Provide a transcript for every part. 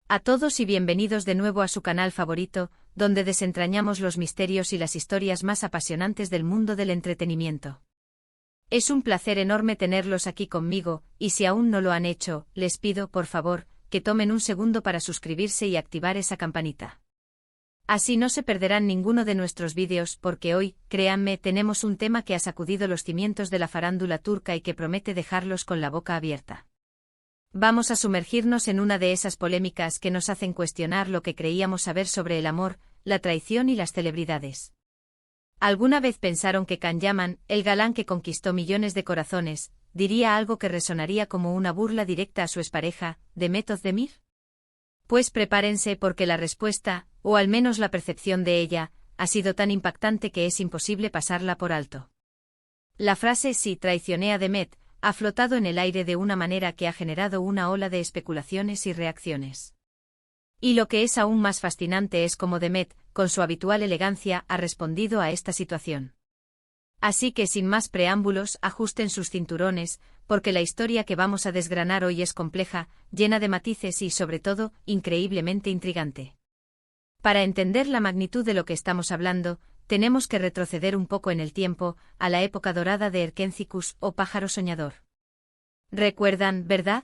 A todos y bienvenidos de nuevo a su canal favorito, donde desentrañamos los misterios y las historias más apasionantes del mundo del entretenimiento. Es un placer enorme tenerlos aquí conmigo, y si aún no lo han hecho, les pido, por favor, que tomen un segundo para suscribirse y activar esa campanita. Así no se perderán ninguno de nuestros vídeos porque hoy, créanme, tenemos un tema que ha sacudido los cimientos de la farándula turca y que promete dejarlos con la boca abierta. Vamos a sumergirnos en una de esas polémicas que nos hacen cuestionar lo que creíamos saber sobre el amor, la traición y las celebridades. ¿Alguna vez pensaron que Can Yaman, el galán que conquistó millones de corazones, diría algo que resonaría como una burla directa a su expareja, Demet Özdemir? Pues prepárense porque la respuesta, o al menos la percepción de ella, ha sido tan impactante que es imposible pasarla por alto. La frase "sí, traicioné a Demet" ha flotado en el aire de una manera que ha generado una ola de especulaciones y reacciones. Y lo que es aún más fascinante es cómo Demet, con su habitual elegancia, ha respondido a esta situación. Así que sin más preámbulos, ajusten sus cinturones, porque la historia que vamos a desgranar hoy es compleja, llena de matices y, sobre todo, increíblemente intrigante. Para entender la magnitud de lo que estamos hablando, tenemos que retroceder un poco en el tiempo, a la época dorada de Erkenzicus o Pájaro Soñador. ¿Recuerdan, verdad?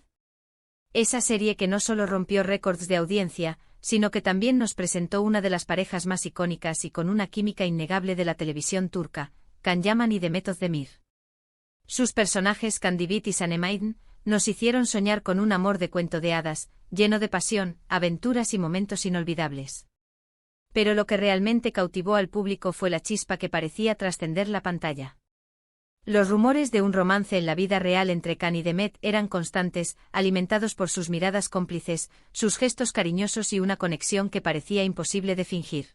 Esa serie que no solo rompió récords de audiencia, sino que también nos presentó una de las parejas más icónicas y con una química innegable de la televisión turca, Can Yaman y Demet Özdemir. Sus personajes Kandibit y Sanemeyn nos hicieron soñar con un amor de cuento de hadas, lleno de pasión, aventuras y momentos inolvidables. Pero lo que realmente cautivó al público fue la chispa que parecía trascender la pantalla. Los rumores de un romance en la vida real entre Can y Demet eran constantes, alimentados por sus miradas cómplices, sus gestos cariñosos y una conexión que parecía imposible de fingir.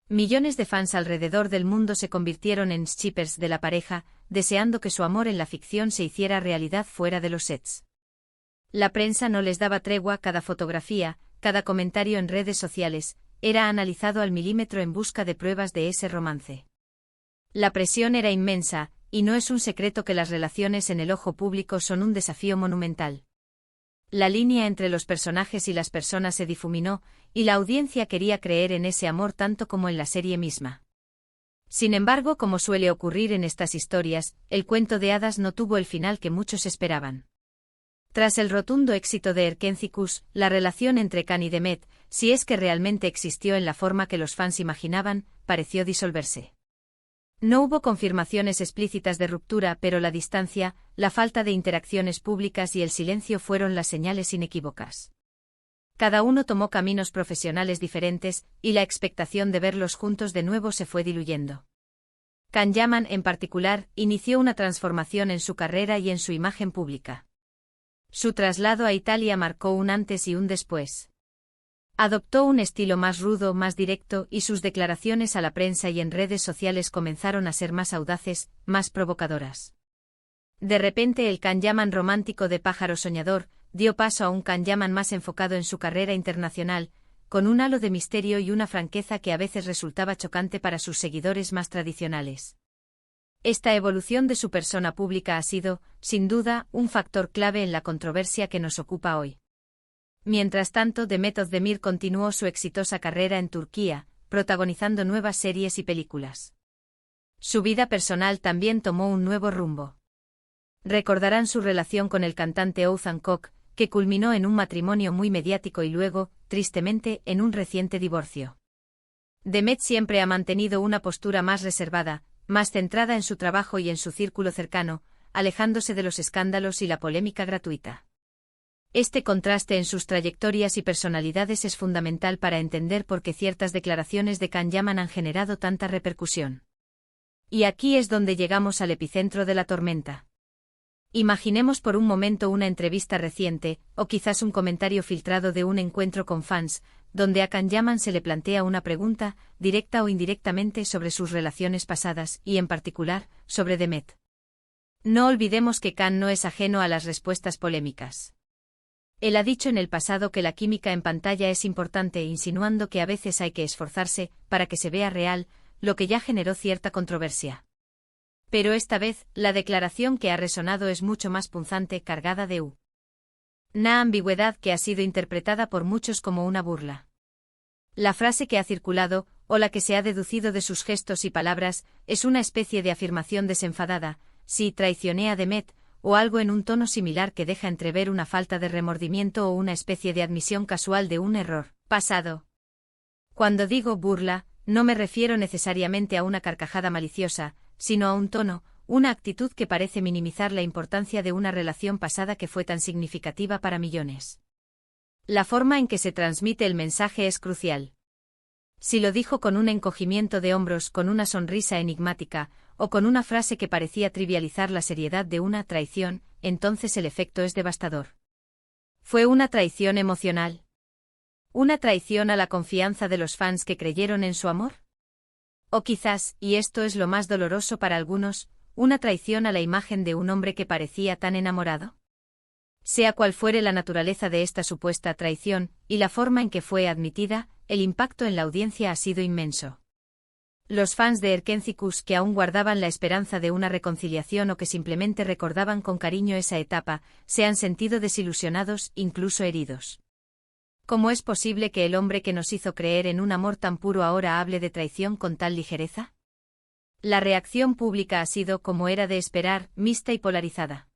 Millones de fans alrededor del mundo se convirtieron en shippers de la pareja, deseando que su amor en la ficción se hiciera realidad fuera de los sets. La prensa no les daba tregua, cada fotografía, cada comentario en redes sociales, era analizado al milímetro en busca de pruebas de ese romance. La presión era inmensa, y no es un secreto que las relaciones en el ojo público son un desafío monumental. La línea entre los personajes y las personas se difuminó, y la audiencia quería creer en ese amor tanto como en la serie misma. Sin embargo, como suele ocurrir en estas historias, el cuento de hadas no tuvo el final que muchos esperaban. Tras el rotundo éxito de Erkenzicus, la relación entre Can y Demet, si es que realmente existió en la forma que los fans imaginaban, pareció disolverse. No hubo confirmaciones explícitas de ruptura, pero la distancia, la falta de interacciones públicas y el silencio fueron las señales inequívocas. Cada uno tomó caminos profesionales diferentes, y la expectación de verlos juntos de nuevo se fue diluyendo. Can Yaman, en particular, inició una transformación en su carrera y en su imagen pública. Su traslado a Italia marcó un antes y un después. Adoptó un estilo más rudo, más directo, y sus declaraciones a la prensa y en redes sociales comenzaron a ser más audaces, más provocadoras. De repente el Can Yaman romántico de Pájaro Soñador dio paso a un Can Yaman más enfocado en su carrera internacional, con un halo de misterio y una franqueza que a veces resultaba chocante para sus seguidores más tradicionales. Esta evolución de su persona pública ha sido, sin duda, un factor clave en la controversia que nos ocupa hoy. Mientras tanto, Demet Özdemir continuó su exitosa carrera en Turquía, protagonizando nuevas series y películas. Su vida personal también tomó un nuevo rumbo. Recordarán su relación con el cantante Oğuzhan Koç, que culminó en un matrimonio muy mediático y luego, tristemente, en un reciente divorcio. Demet siempre ha mantenido una postura más reservada, más centrada en su trabajo y en su círculo cercano, alejándose de los escándalos y la polémica gratuita. Este contraste en sus trayectorias y personalidades es fundamental para entender por qué ciertas declaraciones de Can Yaman han generado tanta repercusión. Y aquí es donde llegamos al epicentro de la tormenta. Imaginemos por un momento una entrevista reciente, o quizás un comentario filtrado de un encuentro con fans, donde a Can Yaman se le plantea una pregunta, directa o indirectamente, sobre sus relaciones pasadas y, en particular, sobre Demet. No olvidemos que Can no es ajeno a las respuestas polémicas. Él ha dicho en el pasado que la química en pantalla es importante, insinuando que a veces hay que esforzarse para que se vea real, lo que ya generó cierta controversia. Pero esta vez, la declaración que ha resonado es mucho más punzante, cargada de Una ambigüedad que ha sido interpretada por muchos como una burla. La frase que ha circulado, o la que se ha deducido de sus gestos y palabras, es una especie de afirmación desenfadada: sí, traicioné a Demet, o algo en un tono similar que deja entrever una falta de remordimiento o una especie de admisión casual de un error pasado. Cuando digo burla, no me refiero necesariamente a una carcajada maliciosa, sino a un tono, una actitud que parece minimizar la importancia de una relación pasada que fue tan significativa para millones. La forma en que se transmite el mensaje es crucial. Si lo dijo con un encogimiento de hombros, con una sonrisa enigmática, o con una frase que parecía trivializar la seriedad de una traición, entonces el efecto es devastador. Fue una traición emocional. ¿Una traición a la confianza de los fans que creyeron en su amor? O quizás, y esto es lo más doloroso para algunos, una traición a la imagen de un hombre que parecía tan enamorado. Sea cual fuere la naturaleza de esta supuesta traición, y la forma en que fue admitida, el impacto en la audiencia ha sido inmenso. Los fans de Erkencikus que aún guardaban la esperanza de una reconciliación o que simplemente recordaban con cariño esa etapa, se han sentido desilusionados, incluso heridos. ¿Cómo es posible que el hombre que nos hizo creer en un amor tan puro ahora hable de traición con tal ligereza? La reacción pública ha sido, como era de esperar, mixta y polarizada.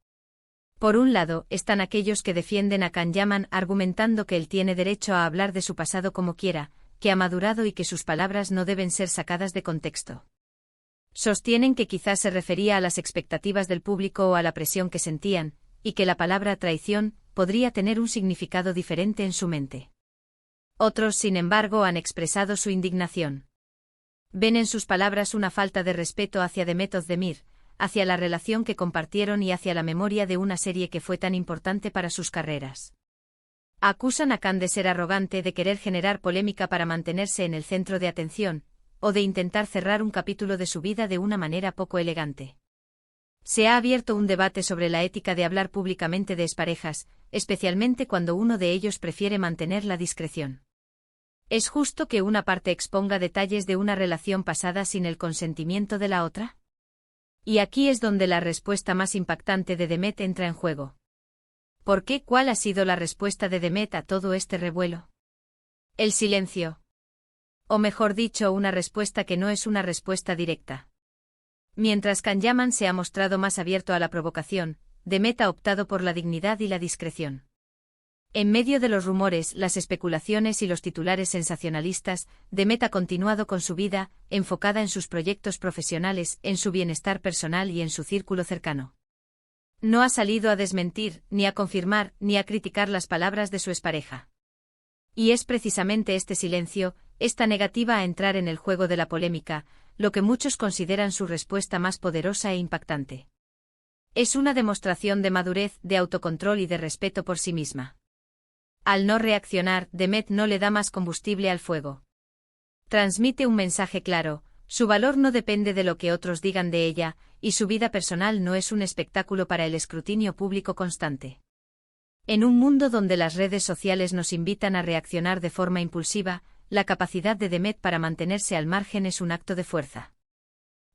Por un lado, están aquellos que defienden a Can Yaman argumentando que él tiene derecho a hablar de su pasado como quiera, que ha madurado y que sus palabras no deben ser sacadas de contexto. Sostienen que quizás se refería a las expectativas del público o a la presión que sentían, y que la palabra traición podría tener un significado diferente en su mente. Otros, sin embargo, han expresado su indignación. Ven en sus palabras una falta de respeto hacia Demet Özdemir, hacia la relación que compartieron y hacia la memoria de una serie que fue tan importante para sus carreras. Acusan a Can de ser arrogante, de querer generar polémica para mantenerse en el centro de atención, o de intentar cerrar un capítulo de su vida de una manera poco elegante. Se ha abierto un debate sobre la ética de hablar públicamente de exparejas, especialmente cuando uno de ellos prefiere mantener la discreción. ¿Es justo que una parte exponga detalles de una relación pasada sin el consentimiento de la otra? Y aquí es donde la respuesta más impactante de Demet entra en juego. ¿Por qué? ¿Cuál ha sido la respuesta de Demet a todo este revuelo? El silencio. O mejor dicho, una respuesta que no es una respuesta directa. Mientras Can Yaman se ha mostrado más abierto a la provocación, Demet ha optado por la dignidad y la discreción. En medio de los rumores, las especulaciones y los titulares sensacionalistas, Demet ha continuado con su vida, enfocada en sus proyectos profesionales, en su bienestar personal y en su círculo cercano. No ha salido a desmentir, ni a confirmar, ni a criticar las palabras de su expareja. Y es precisamente este silencio, esta negativa a entrar en el juego de la polémica, lo que muchos consideran su respuesta más poderosa e impactante. Es una demostración de madurez, de autocontrol y de respeto por sí misma. Al no reaccionar, Demet no le da más combustible al fuego. Transmite un mensaje claro: su valor no depende de lo que otros digan de ella, y su vida personal no es un espectáculo para el escrutinio público constante. En un mundo donde las redes sociales nos invitan a reaccionar de forma impulsiva, la capacidad de Demet para mantenerse al margen es un acto de fuerza.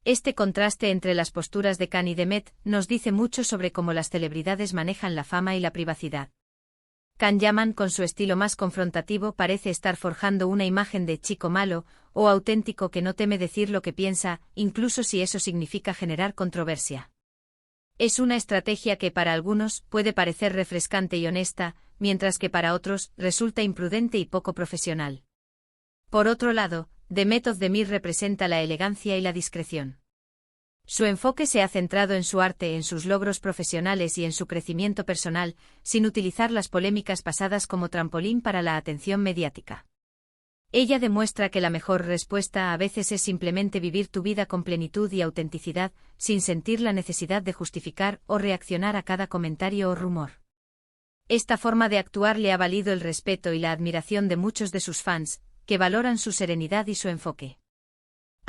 Este contraste entre las posturas de Can y Demet nos dice mucho sobre cómo las celebridades manejan la fama y la privacidad. Can Yaman, con su estilo más confrontativo, parece estar forjando una imagen de chico malo o auténtico que no teme decir lo que piensa, incluso si eso significa generar controversia. Es una estrategia que para algunos puede parecer refrescante y honesta, mientras que para otros resulta imprudente y poco profesional. Por otro lado, Demet Özdemir representa la elegancia y la discreción. Su enfoque se ha centrado en su arte, en sus logros profesionales y en su crecimiento personal, sin utilizar las polémicas pasadas como trampolín para la atención mediática. Ella demuestra que la mejor respuesta a veces es simplemente vivir tu vida con plenitud y autenticidad, sin sentir la necesidad de justificar o reaccionar a cada comentario o rumor. Esta forma de actuar le ha valido el respeto y la admiración de muchos de sus fans, que valoran su serenidad y su enfoque.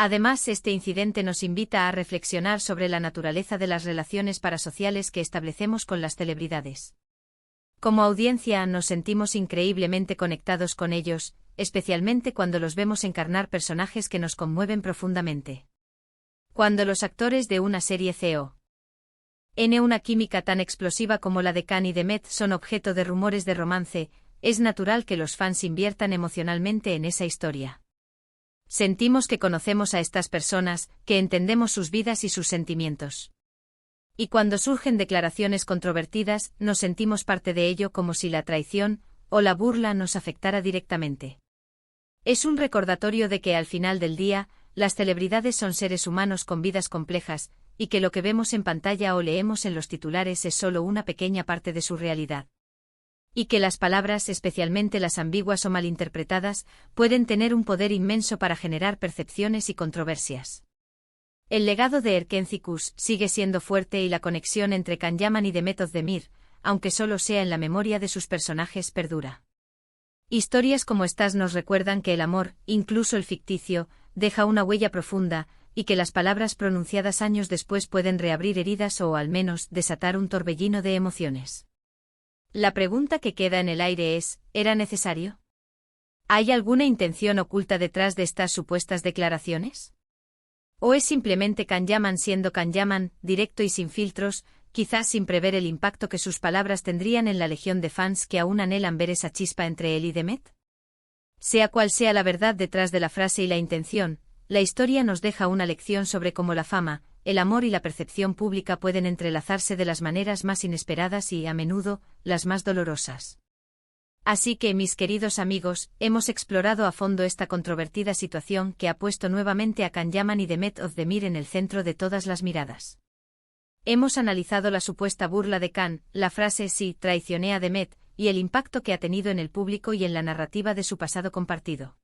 Además, este incidente nos invita a reflexionar sobre la naturaleza de las relaciones parasociales que establecemos con las celebridades. Como audiencia nos sentimos increíblemente conectados con ellos, especialmente cuando los vemos encarnar personajes que nos conmueven profundamente. Cuando los actores de una serie Una química tan explosiva como la de Khan y Demet son objeto de rumores de romance, es natural que los fans inviertan emocionalmente en esa historia. Sentimos que conocemos a estas personas, que entendemos sus vidas y sus sentimientos. Y cuando surgen declaraciones controvertidas, nos sentimos parte de ello como si la traición o la burla nos afectara directamente. Es un recordatorio de que al final del día, las celebridades son seres humanos con vidas complejas, y que lo que vemos en pantalla o leemos en los titulares es solo una pequeña parte de su realidad. Y que las palabras, especialmente las ambiguas o malinterpretadas, pueden tener un poder inmenso para generar percepciones y controversias. El legado de Erkenci Kuş sigue siendo fuerte y la conexión entre Can Yaman y Demet Özdemir, aunque solo sea en la memoria de sus personajes, perdura. Historias como estas nos recuerdan que el amor, incluso el ficticio, deja una huella profunda, y que las palabras pronunciadas años después pueden reabrir heridas o al menos desatar un torbellino de emociones. La pregunta que queda en el aire es, ¿era necesario? ¿Hay alguna intención oculta detrás de estas supuestas declaraciones? ¿O es simplemente Can Yaman siendo Can Yaman, directo y sin filtros, quizás sin prever el impacto que sus palabras tendrían en la legión de fans que aún anhelan ver esa chispa entre él y Demet? Sea cual sea la verdad detrás de la frase y la intención, la historia nos deja una lección sobre cómo la fama, el amor y la percepción pública pueden entrelazarse de las maneras más inesperadas y, a menudo, las más dolorosas. Así que, mis queridos amigos, hemos explorado a fondo esta controvertida situación que ha puesto nuevamente a Can Yaman y Demet Özdemir en el centro de todas las miradas. Hemos analizado la supuesta burla de Can, la frase «sí, traicioné a Demet», y el impacto que ha tenido en el público y en la narrativa de su pasado compartido.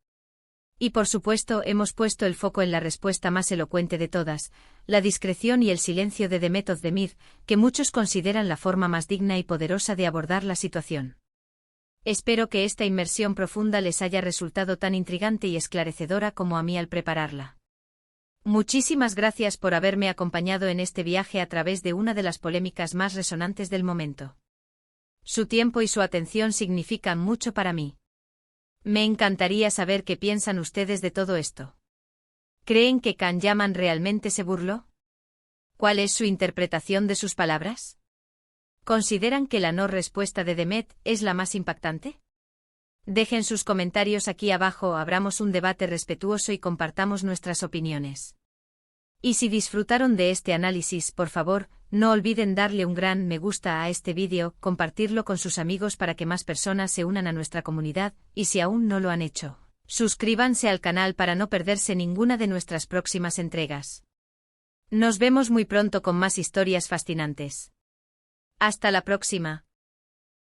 Y por supuesto hemos puesto el foco en la respuesta más elocuente de todas, la discreción y el silencio de Demet Özdemir, que muchos consideran la forma más digna y poderosa de abordar la situación. Espero que esta inmersión profunda les haya resultado tan intrigante y esclarecedora como a mí al prepararla. Muchísimas gracias por haberme acompañado en este viaje a través de una de las polémicas más resonantes del momento. Su tiempo y su atención significan mucho para mí. Me encantaría saber qué piensan ustedes de todo esto. ¿Creen que Can Yaman realmente se burló? ¿Cuál es su interpretación de sus palabras? ¿Consideran que la no respuesta de Demet es la más impactante? Dejen sus comentarios aquí abajo, abramos un debate respetuoso y compartamos nuestras opiniones. Y si disfrutaron de este análisis, por favor, no olviden darle un gran me gusta a este vídeo, compartirlo con sus amigos para que más personas se unan a nuestra comunidad, y si aún no lo han hecho, suscríbanse al canal para no perderse ninguna de nuestras próximas entregas. Nos vemos muy pronto con más historias fascinantes. Hasta la próxima.